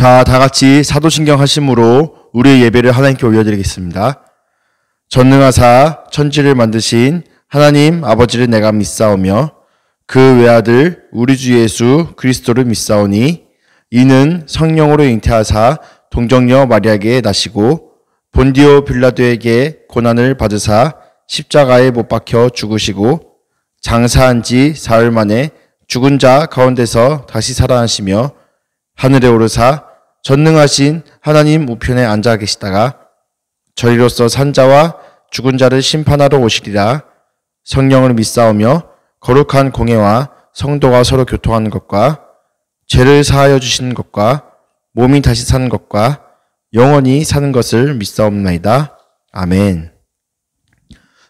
자, 다 같이 사도신경 하심으로 우리의 예배를 하나님께 올려드리겠습니다. 전능하사 천지를 만드신 하나님 아버지를 내가 믿사오며 그 외아들 우리 주 예수 그리스도를 믿사오니 이는 성령으로 잉태하사 동정녀 마리아에게 나시고 본디오 빌라도에게 고난을 받으사 십자가에 못 박혀 죽으시고 장사한 지 사흘 만에 죽은 자 가운데서 다시 살아나시며 하늘에 오르사 전능하신 하나님 우편에 앉아 계시다가 저리로서 산자와 죽은 자를 심판하러 오시리라. 성령을 믿사오며 거룩한 공예와 성도가 서로 교통하는 것과 죄를 사하여 주시는 것과 몸이 다시 사는 것과 영원히 사는 것을 믿사옵나이다. 아멘.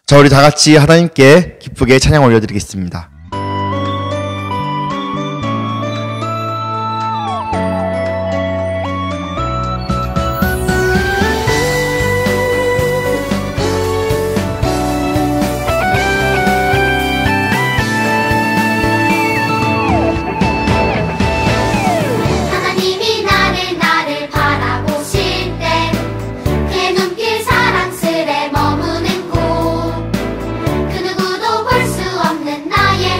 자, 우리 다 같이 하나님께 기쁘게 찬양 올려드리겠습니다. 그 누구도 볼 수 없는 나의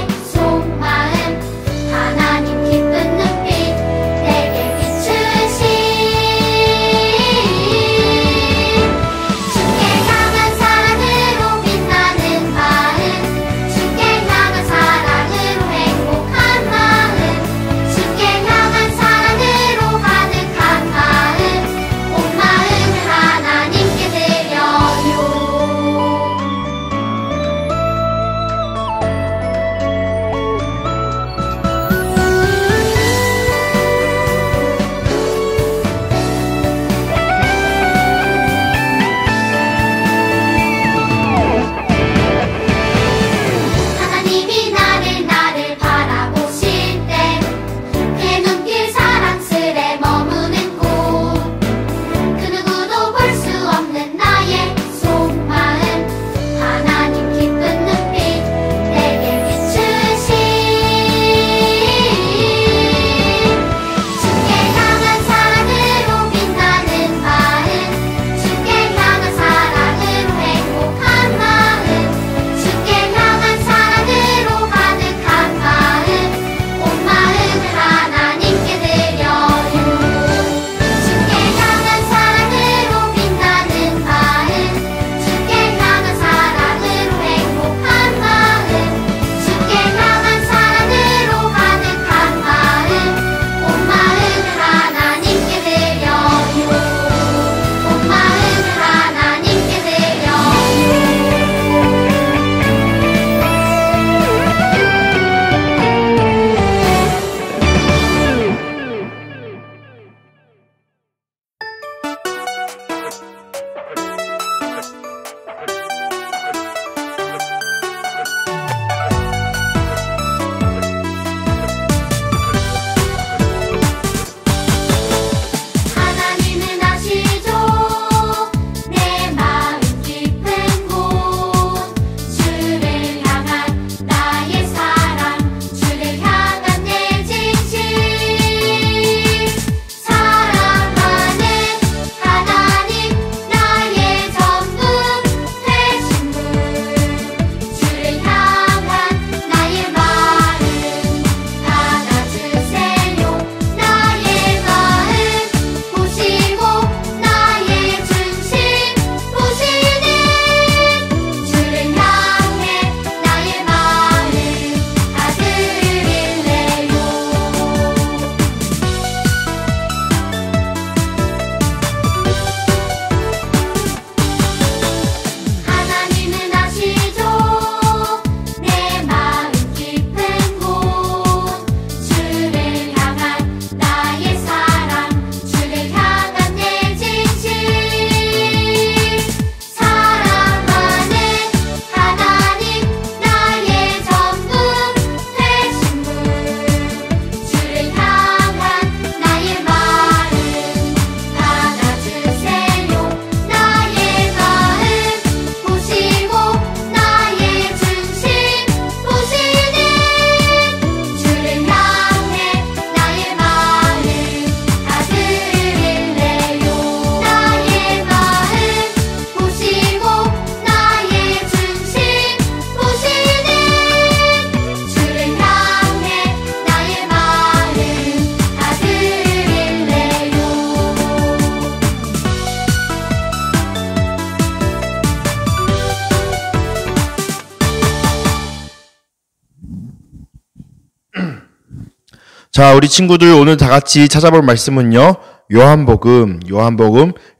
자, 우리 친구들 오늘 다 같이 찾아볼 말씀은요. 요한복음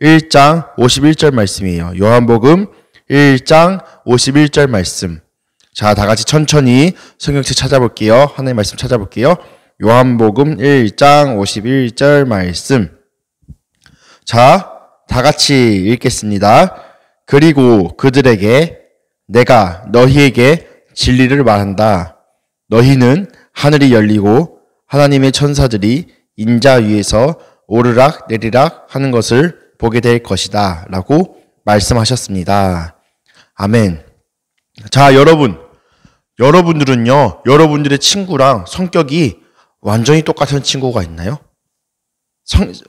1장 51절 말씀이에요. 요한복음 1장 51절 말씀. 자, 다 같이 천천히 성경책 찾아볼게요. 하나님 말씀 찾아볼게요. 요한복음 1장 51절 말씀. 자, 다 같이 읽겠습니다. 그리고 그들에게 내가 너희에게 진리를 말한다. 너희는 하늘이 열리고 하나님의 천사들이 인자 위에서 오르락 내리락 하는 것을 보게 될 것이다 라고 말씀하셨습니다. 아멘. 자, 여러분들은요, 여러분들의 친구랑 성격이 완전히 똑같은 친구가 있나요?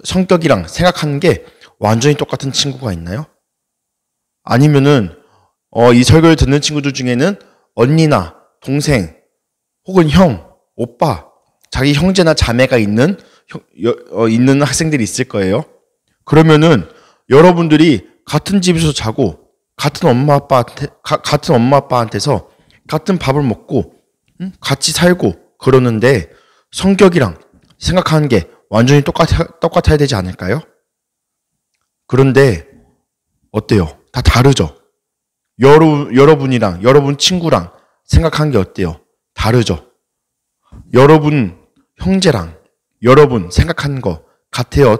성격이랑 생각하는 게 완전히 똑같은 친구가 있나요? 아니면은 이 설교를 듣는 친구들 중에는 언니나 동생 혹은 형, 오빠, 자기 형제나 자매가 있는 학생들이 있을 거예요. 그러면은 여러분들이 같은 집에서 자고 같은 엄마 아빠한테서 같은 밥을 먹고 같이 살고 그러는데 성격이랑 생각하는 게 완전히 똑같아야 되지 않을까요? 그런데 어때요? 다 다르죠? 여러분이랑 여러분 친구랑 생각하는 게 어때요? 다르죠? 여러분 형제랑 여러분 생각하는 거 같아요?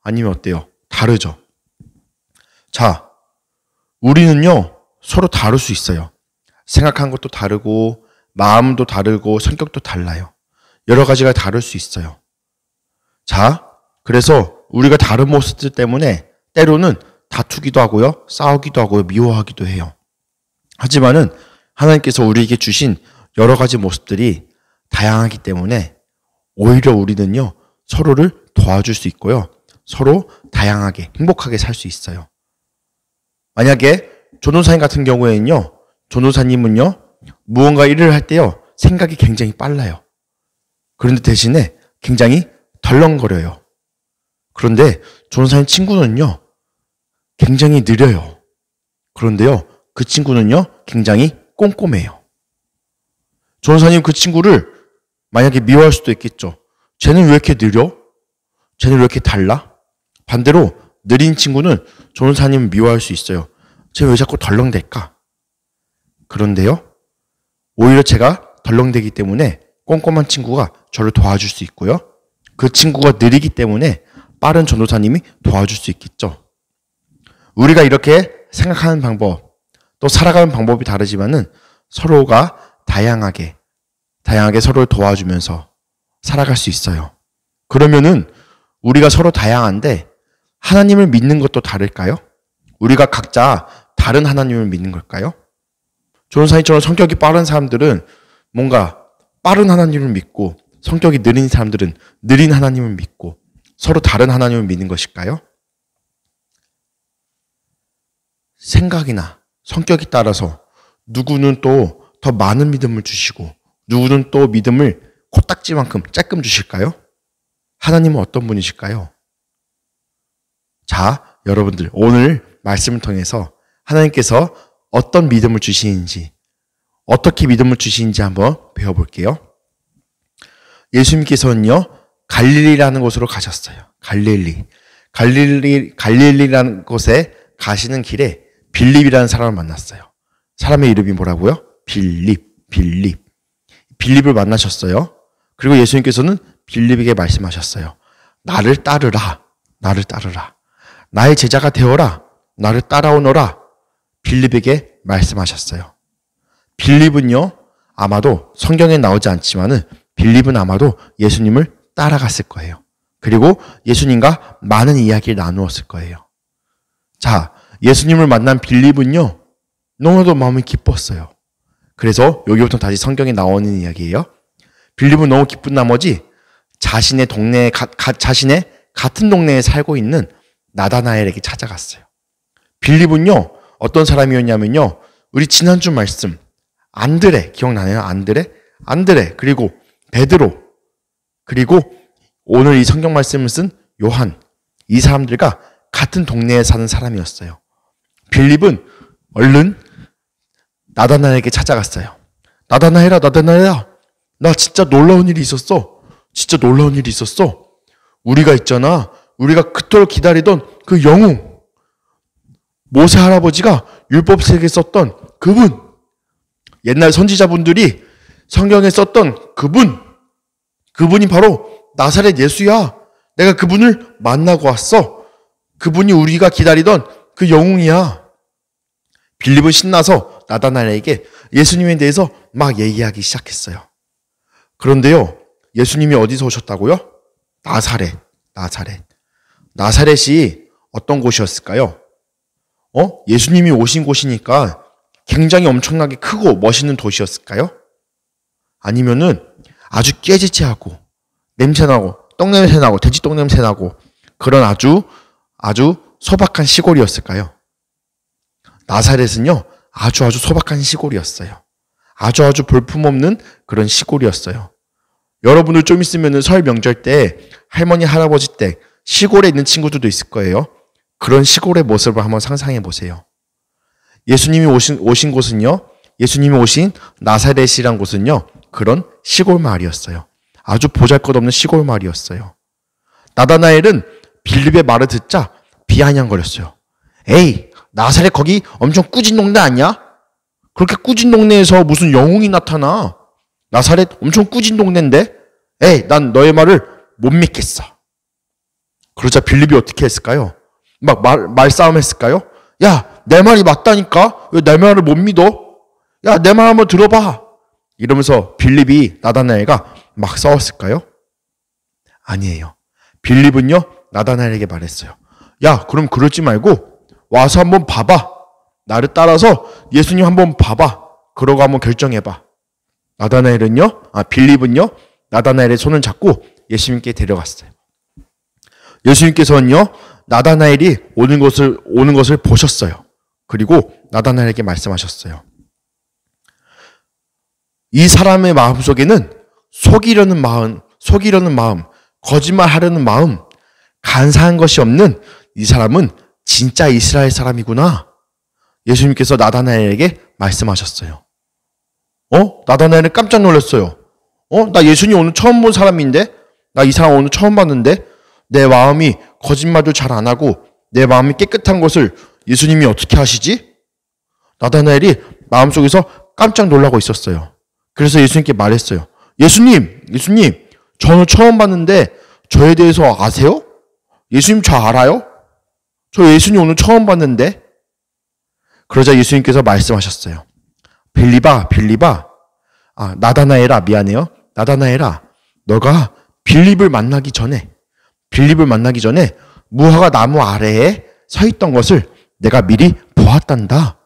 아니면 어때요? 다르죠? 자, 우리는요 서로 다를 수 있어요. 생각하는 것도 다르고 마음도 다르고 성격도 달라요. 여러 가지가 다를 수 있어요. 자, 그래서 우리가 다른 모습들 때문에 때로는 다투기도 하고요, 싸우기도 하고요, 미워하기도 해요. 하지만은 하나님께서 우리에게 주신 여러 가지 모습들이 다양하기 때문에 오히려 우리는요 서로를 도와줄 수 있고요, 서로 다양하게 행복하게 살 수 있어요. 만약에 전도사님 같은 경우에는요, 전도사님은요 무언가 일을 할 때요 생각이 굉장히 빨라요. 그런데 대신에 굉장히 덜렁거려요. 그런데 전도사님 친구는요 굉장히 느려요. 그런데요 그 친구는요 굉장히 꼼꼼해요. 전도사님 그 친구를 만약에 미워할 수도 있겠죠. 쟤는 왜 이렇게 느려? 쟤는 왜 이렇게 달라? 반대로 느린 친구는 전도사님을 미워할 수 있어요. 쟤 왜 자꾸 덜렁댈까? 그런데요 오히려 제가 덜렁대기 때문에 꼼꼼한 친구가 저를 도와줄 수 있고요, 그 친구가 느리기 때문에 빠른 전도사님이 도와줄 수 있겠죠. 우리가 이렇게 생각하는 방법, 또 살아가는 방법이 다르지만은 서로가 다양하게 서로를 도와주면서 살아갈 수 있어요. 그러면은 우리가 서로 다양한데 하나님을 믿는 것도 다를까요? 우리가 각자 다른 하나님을 믿는 걸까요? 전도사님처럼 성격이 빠른 사람들은 뭔가 빠른 하나님을 믿고, 성격이 느린 사람들은 느린 하나님을 믿고, 서로 다른 하나님을 믿는 것일까요? 생각이나 성격에 따라서 누구는 또 더 많은 믿음을 주시고 누구는 또 믿음을 코딱지만큼 쬐끔 주실까요? 하나님은 어떤 분이실까요? 자, 여러분들 오늘 말씀을 통해서 하나님께서 어떤 믿음을 주시는지, 어떻게 믿음을 주시는지 한번 배워볼게요. 예수님께서는요 갈릴리라는 곳으로 가셨어요. 갈릴리라는 곳에 가시는 길에 빌립이라는 사람을 만났어요. 사람의 이름이 뭐라고요? 빌립을 만나셨어요. 그리고 예수님께서는 빌립에게 말씀하셨어요. 나를 따르라. 나의 제자가 되어라. 나를 따라오너라. 빌립에게 말씀하셨어요. 빌립은요 아마도 성경에 나오지 않지만은 빌립은 아마도 예수님을 따라갔을 거예요. 그리고 예수님과 많은 이야기를 나누었을 거예요. 자, 예수님을 만난 빌립은요 너무나도 마음이 기뻤어요. 그래서 여기부터 다시 성경에 나오는 이야기예요. 빌립은 너무 기쁜 나머지 자신의 같은 동네에 살고 있는 나다나엘에게 찾아갔어요. 빌립은요 어떤 사람이었냐면요, 우리 지난주 말씀 안드레 기억나나요? 안드레 그리고 베드로, 그리고 오늘 이 성경 말씀을 쓴 요한, 이 사람들과 같은 동네에 사는 사람이었어요. 빌립은 얼른 나다나엘에게 찾아갔어요. 나다나엘아, 나 진짜 놀라운 일이 있었어. 진짜 놀라운 일이 있었어. 우리가 있잖아. 우리가 그토록 기다리던 그 영웅. 모세 할아버지가 율법책에 썼던 그분. 옛날 선지자분들이 성경에 썼던 그분. 그분이 바로 나사렛 예수야. 내가 그분을 만나고 왔어. 그분이 우리가 기다리던 그 영웅이야. 빌립은 신나서 나다나엘에게 예수님에 대해서 막 얘기하기 시작했어요. 그런데요, 예수님이 어디서 오셨다고요? 나사렛. 나사렛이 어떤 곳이었을까요? 예수님이 오신 곳이니까 굉장히 엄청나게 크고 멋있는 도시였을까요? 아니면은 아주 깨지치하고 냄새나고 똥냄새나고 돼지 똥냄새나고 그런 아주 소박한 시골이었을까요? 나사렛은요, 아주 소박한 시골이었어요. 아주 볼품없는 그런 시골이었어요. 여러분들 좀 있으면 설 명절 때 할머니 할아버지 때 시골에 있는 친구들도 있을 거예요. 그런 시골의 모습을 한번 상상해 보세요. 예수님이 오신 곳은요, 예수님이 오신 나사렛이란 곳은요, 그런 시골 마을이었어요. 아주 보잘것없는 시골 마을이었어요. 나다나엘은 빌립의 말을 듣자 비아냥거렸어요. 에이, 나사렛 거기 엄청 꾸진 동네 아니야? 그렇게 꾸진 동네에서 무슨 영웅이 나타나? 나사렛 엄청 꾸진 동네인데? 에이, 난 너의 말을 못 믿겠어. 그러자 빌립이 어떻게 했을까요? 막 말싸움 했을까요? 야, 내 말이 맞다니까? 왜 내 말을 못 믿어? 야, 내 말 한번 들어봐. 이러면서 빌립이 나다나엘과 막 싸웠을까요? 아니에요. 빌립은요, 나다나엘에게 말했어요. 야, 그럼 그러지 말고 와서 한번 봐봐. 나를 따라서 예수님 한번 봐봐. 그러고 한번 결정해봐. 빌립은요, 나다나엘의 손을 잡고 예수님께 데려갔어요. 예수님께서는요, 나다나엘이 오는 것을 보셨어요. 그리고 나다나엘에게 말씀하셨어요. 이 사람의 마음 속에는 속이려는 마음, 거짓말하려는 마음, 간사한 것이 없는 이 사람은 진짜 이스라엘 사람이구나. 예수님께서 나다나엘에게 말씀하셨어요. 나다나엘은 깜짝 놀랐어요. 나 예수님 오늘 처음 본 사람인데? 나 이 사람 오늘 처음 봤는데? 내 마음이 거짓말도 잘 안 하고 내 마음이 깨끗한 것을 예수님이 어떻게 하시지? 나다나엘이 마음속에서 깜짝 놀라고 있었어요. 그래서 예수님께 말했어요. 예수님, 저 오늘 처음 봤는데 저에 대해서 아세요? 예수님 저 알아요? 저 예수님 오늘 처음 봤는데? 그러자 예수님께서 말씀하셨어요. 빌립아. 나다나엘아, 미안해요. 나다나엘아, 너가 빌립을 만나기 전에 무화과 나무 아래에 서 있던 것을 내가 미리 보았단다.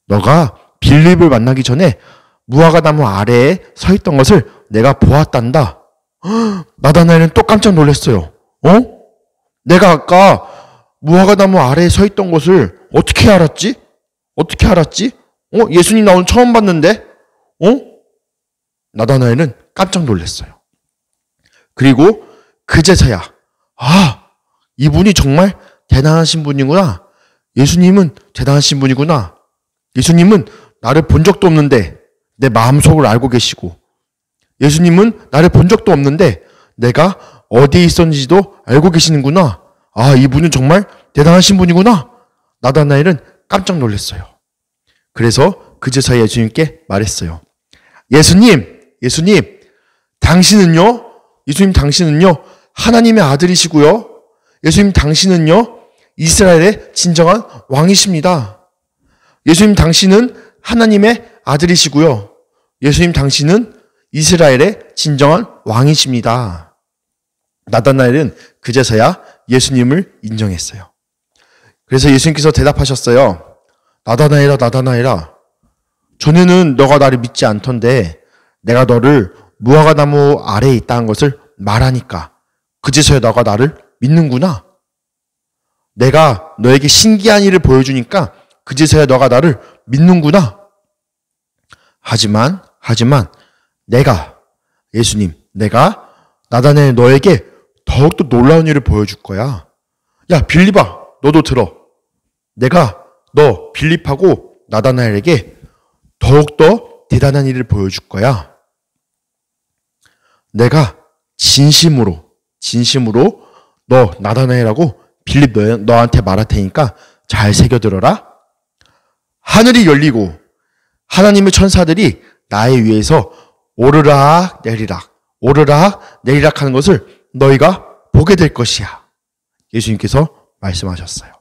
너가 빌립을 만나기 전에 무화과 나무 아래에 서 있던 것을 내가 보았단다. 나다나엘은 또 깜짝 놀랐어요. 내가 아까 무화과 나무 아래에 서 있던 것을 어떻게 알았지? 예수님 나 오늘 처음 봤는데? 나다나엘은 깜짝 놀랐어요. 그리고 그제서야 이분이 정말 대단하신 분이구나. 예수님은 대단하신 분이구나. 예수님은 나를 본 적도 없는데 내 마음속을 알고 계시고, 예수님은 나를 본 적도 없는데 내가 어디에 있었는지도 알고 계시는구나. 이분은 정말 대단하신 분이구나. 나다나엘은 깜짝 놀랐어요. 그래서 그제서야 예수님께 말했어요. 예수님, 당신은요 하나님의 아들이시고요. 예수님 당신은요 이스라엘의 진정한 왕이십니다. 예수님 당신은 하나님의 아들이시고요. 예수님 당신은 이스라엘의 진정한 왕이십니다. 나다나엘은 그제서야 예수님을 인정했어요. 그래서 예수님께서 대답하셨어요. 나다나엘아, 전에는 너가 나를 믿지 않던데 내가 너를 무화과 나무 아래에 있다는 것을 말하니까 그제서야 너가 나를 믿는구나. 내가 너에게 신기한 일을 보여주니까 그제서야 너가 나를 믿는구나. 하지만 내가 나다나엘 너에게 더욱더 놀라운 일을 보여줄 거야. 야, 빌립아, 너도 들어. 내가 너 빌립하고 나다나엘에게 더욱더 대단한 일을 보여줄 거야. 내가 진심으로 너 나다나엘이라고 빌립 너한테 말할 테니까 잘 새겨들어라. 하늘이 열리고 하나님의 천사들이 나의 위에서 오르락 내리락 하는 것을 너희가 보게 될 것이야. 예수님께서 말씀하셨어요.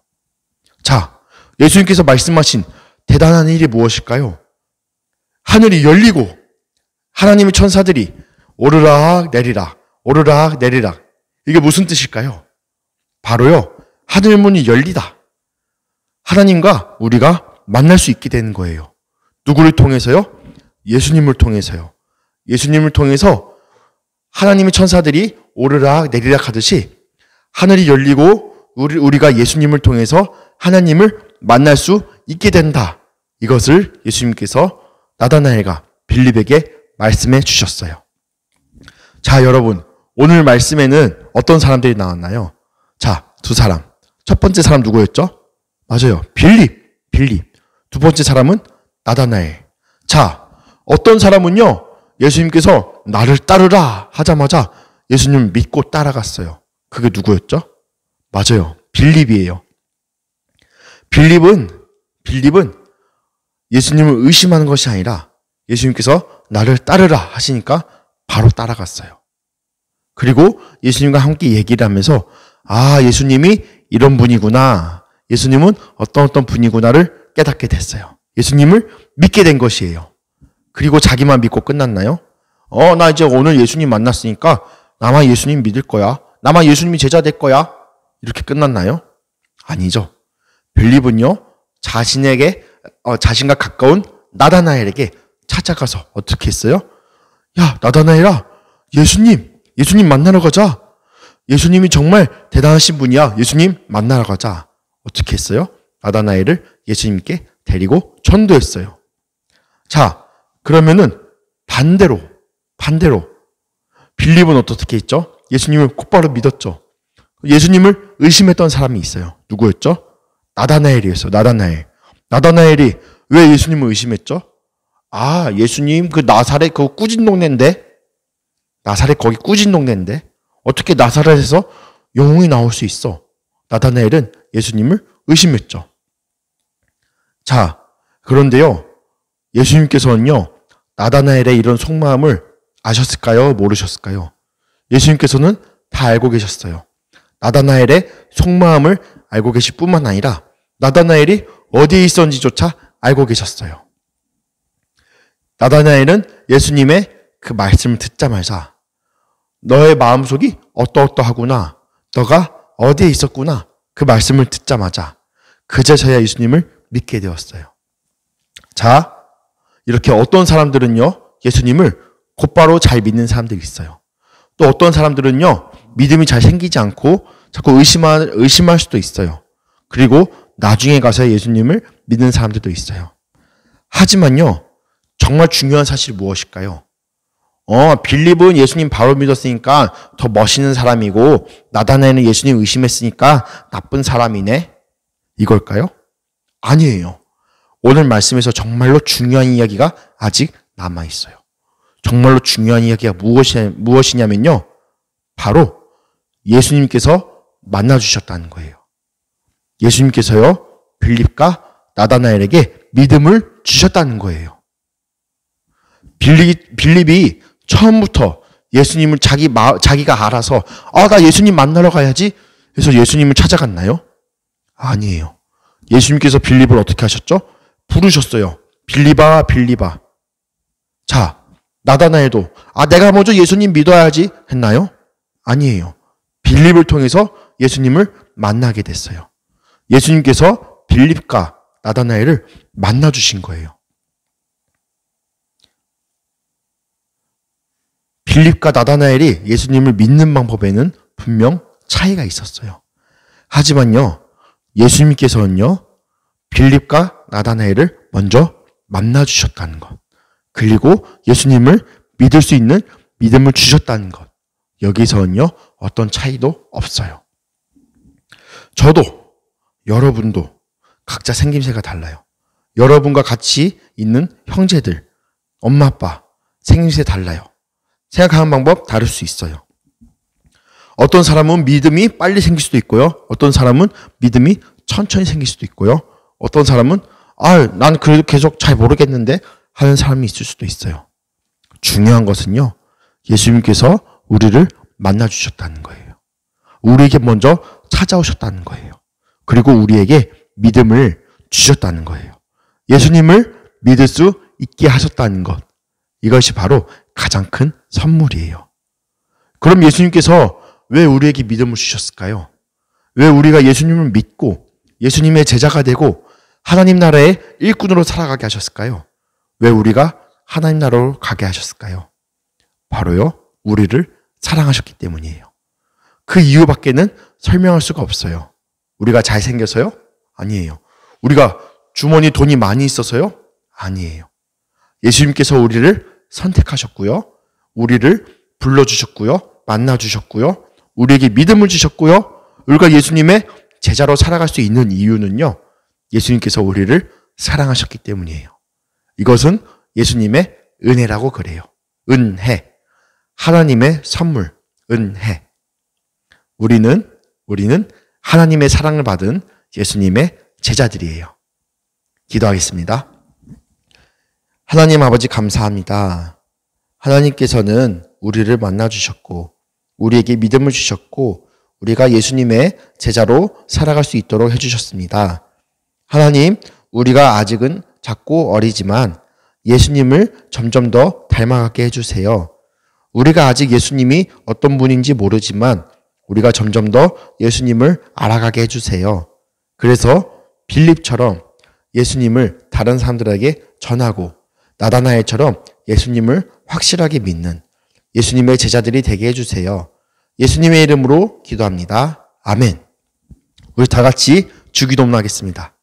자, 예수님께서 말씀하신 대단한 일이 무엇일까요? 하늘이 열리고 하나님의 천사들이 오르락 내리락. 이게 무슨 뜻일까요? 바로요, 하늘문이 열리다. 하나님과 우리가 만날 수 있게 되는 거예요. 누구를 통해서요? 예수님을 통해서요. 예수님을 통해서 하나님의 천사들이 오르락 내리락 하듯이 하늘이 열리고 우리가 예수님을 통해서 하나님을 만날 수 있게 된다. 이것을 예수님께서 나다나엘과 빌립에게 말씀해 주셨어요. 자, 여러분, 오늘 말씀에는 어떤 사람들이 나왔나요? 자, 두 사람. 첫 번째 사람 누구였죠? 맞아요. 빌립. 두 번째 사람은 나다나엘. 자, 어떤 사람은요, 예수님께서 나를 따르라 하자마자 예수님을 믿고 따라갔어요. 그게 누구였죠? 맞아요. 빌립이에요. 빌립은 예수님을 의심하는 것이 아니라 예수님께서 나를 따르라 하시니까 바로 따라갔어요. 그리고 예수님과 함께 얘기를 하면서 예수님이 이런 분이구나. 예수님은 어떤 분이구나를 깨닫게 됐어요. 예수님을 믿게 된 것이에요. 그리고 자기만 믿고 끝났나요? 나 이제 오늘 예수님 만났으니까 나만 예수님 믿을 거야. 나만 예수님이 제자 될 거야. 이렇게 끝났나요? 아니죠. 빌립은요, 자신과 가까운 나다나엘에게 찾아가서 어떻게 했어요? 야, 나다나엘아, 예수님 만나러 가자. 예수님이 정말 대단하신 분이야. 예수님 만나러 가자. 어떻게 했어요? 나다나엘을 예수님께 데리고 전도했어요. 자, 그러면은 반대로 빌립은 어떻게 했죠? 예수님을 곧바로 믿었죠. 예수님을 의심했던 사람이 있어요. 누구였죠? 나다나엘이었어요. 나다나엘이 왜 예수님을 의심했죠? 예수님 그 나사렛 그 꾸진 동네인데, 나사렛 거기 꾸진 동네인데 어떻게 나사렛에서 영웅이 나올 수 있어? 나다나엘은 예수님을 의심했죠. 자, 그런데요, 예수님께서는요, 나다나엘의 이런 속마음을 아셨을까요? 모르셨을까요? 예수님께서는 다 알고 계셨어요. 나다나엘의 속마음을 알고 계실 뿐만 아니라 나다나엘이 어디에 있었는지조차 알고 계셨어요. 나다나엘은 예수님의 그 말씀을 듣자마자 너의 마음속이 어떠하구나, 너가 어디에 있었구나, 그 말씀을 듣자마자 그제서야 예수님을 믿게 되었어요. 자, 이렇게 어떤 사람들은요, 예수님을 곧바로 잘 믿는 사람들이 있어요. 또 어떤 사람들은요, 믿음이 잘 생기지 않고 자꾸 의심할 수도 있어요. 그리고 나중에 가서 예수님을 믿는 사람들도 있어요. 하지만요, 정말 중요한 사실이 무엇일까요? 빌립은 예수님 바로 믿었으니까 더 멋있는 사람이고 나다나엘은 예수님 의심했으니까 나쁜 사람이네? 이걸까요? 아니에요. 오늘 말씀에서 정말로 중요한 이야기가 아직 남아있어요. 정말로 중요한 이야기가 무엇이냐면요, 바로 예수님께서 만나주셨다는 거예요. 예수님께서요, 빌립과 나다나엘에게 믿음을 주셨다는 거예요. 빌립이 처음부터 예수님을 자기가 알아서 나 예수님 만나러 가야지 해서 예수님을 찾아갔나요? 아니에요. 예수님께서 빌립을 어떻게 하셨죠? 부르셨어요. 빌립아. 자, 나다나엘도 내가 먼저 예수님 믿어야지 했나요? 아니에요. 빌립을 통해서 예수님을 만나게 됐어요. 예수님께서 빌립과 나다나엘을 만나주신 거예요. 빌립과 나다나엘이 예수님을 믿는 방법에는 분명 차이가 있었어요. 하지만요, 예수님께서는요, 빌립과 나다나엘을 먼저 만나주셨다는 것, 그리고 예수님을 믿을 수 있는 믿음을 주셨다는 것, 여기서는요, 어떤 차이도 없어요. 저도, 여러분도 각자 생김새가 달라요. 여러분과 같이 있는 형제들, 엄마, 아빠, 생김새 달라요. 생각하는 방법 다를 수 있어요. 어떤 사람은 믿음이 빨리 생길 수도 있고요. 어떤 사람은 믿음이 천천히 생길 수도 있고요. 어떤 사람은 난 그래도 계속 잘 모르겠는데 하는 사람이 있을 수도 있어요. 중요한 것은요. 예수님께서 우리를 만나주셨다는 거예요. 우리에게 먼저 찾아오셨다는 거예요. 그리고 우리에게 믿음을 주셨다는 거예요. 예수님을 믿을 수 있게 하셨다는 것. 이것이 바로 가장 큰 선물이에요. 그럼 예수님께서 왜 우리에게 믿음을 주셨을까요? 왜 우리가 예수님을 믿고 예수님의 제자가 되고 하나님 나라의 일꾼으로 살아가게 하셨을까요? 왜 우리가 하나님 나라로 가게 하셨을까요? 바로요, 우리를 사랑하셨기 때문이에요. 그 이유밖에는 설명할 수가 없어요. 우리가 잘생겨서요? 아니에요. 우리가 주머니 돈이 많이 있어서요? 아니에요. 예수님께서 우리를 선택하셨고요. 우리를 불러주셨고요. 만나주셨고요. 우리에게 믿음을 주셨고요. 우리가 예수님의 제자로 살아갈 수 있는 이유는요. 예수님께서 우리를 사랑하셨기 때문이에요. 이것은 예수님의 은혜라고 그래요. 은혜. 하나님의 선물. 은혜. 우리는 하나님의 사랑을 받은 예수님의 제자들이에요. 기도하겠습니다. 하나님 아버지 감사합니다. 하나님께서는 우리를 만나주셨고 우리에게 믿음을 주셨고 우리가 예수님의 제자로 살아갈 수 있도록 해주셨습니다. 하나님, 우리가 아직은 작고 어리지만 예수님을 점점 더 닮아가게 해주세요. 우리가 아직 예수님이 어떤 분인지 모르지만 우리가 점점 더 예수님을 알아가게 해주세요. 그래서 빌립처럼 예수님을 다른 사람들에게 전하고 나다나엘처럼 예수님을 확실하게 믿는 예수님의 제자들이 되게 해주세요. 예수님의 이름으로 기도합니다. 아멘. 우리 다 같이 주기도문 하겠습니다.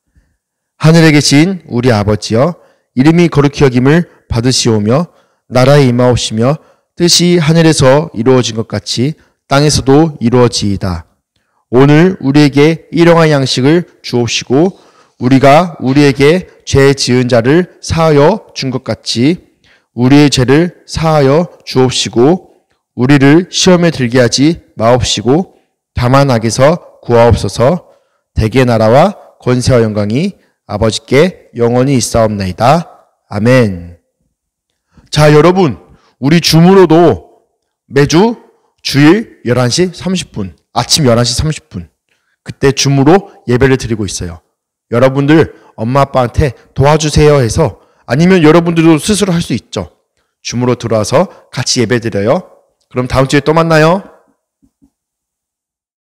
하늘에 계신 우리 아버지여, 이름이 거룩히 여김을 받으시오며 나라에 임하옵시며 뜻이 하늘에서 이루어진 것 같이 땅에서도 이루어지이다. 오늘 우리에게 일용할 양식을 주옵시고 우리가 우리에게 죄 지은 자를 사하여 준 것 같이 우리의 죄를 사하여 주옵시고 우리를 시험에 들게 하지 마옵시고 다만 악에서 구하옵소서. 대개 나라와 권세와 영광이 아버지께 영원히 있사옵나이다. 아멘. 자, 여러분, 우리 줌으로도 매주 주일 11시 30분, 아침 11시 30분 그때 줌으로 예배를 드리고 있어요. 여러분들 엄마 아빠한테 도와주세요 해서, 아니면 여러분들도 스스로 할 수 있죠. 줌으로 들어와서 같이 예배 드려요. 그럼 다음 주에 또 만나요.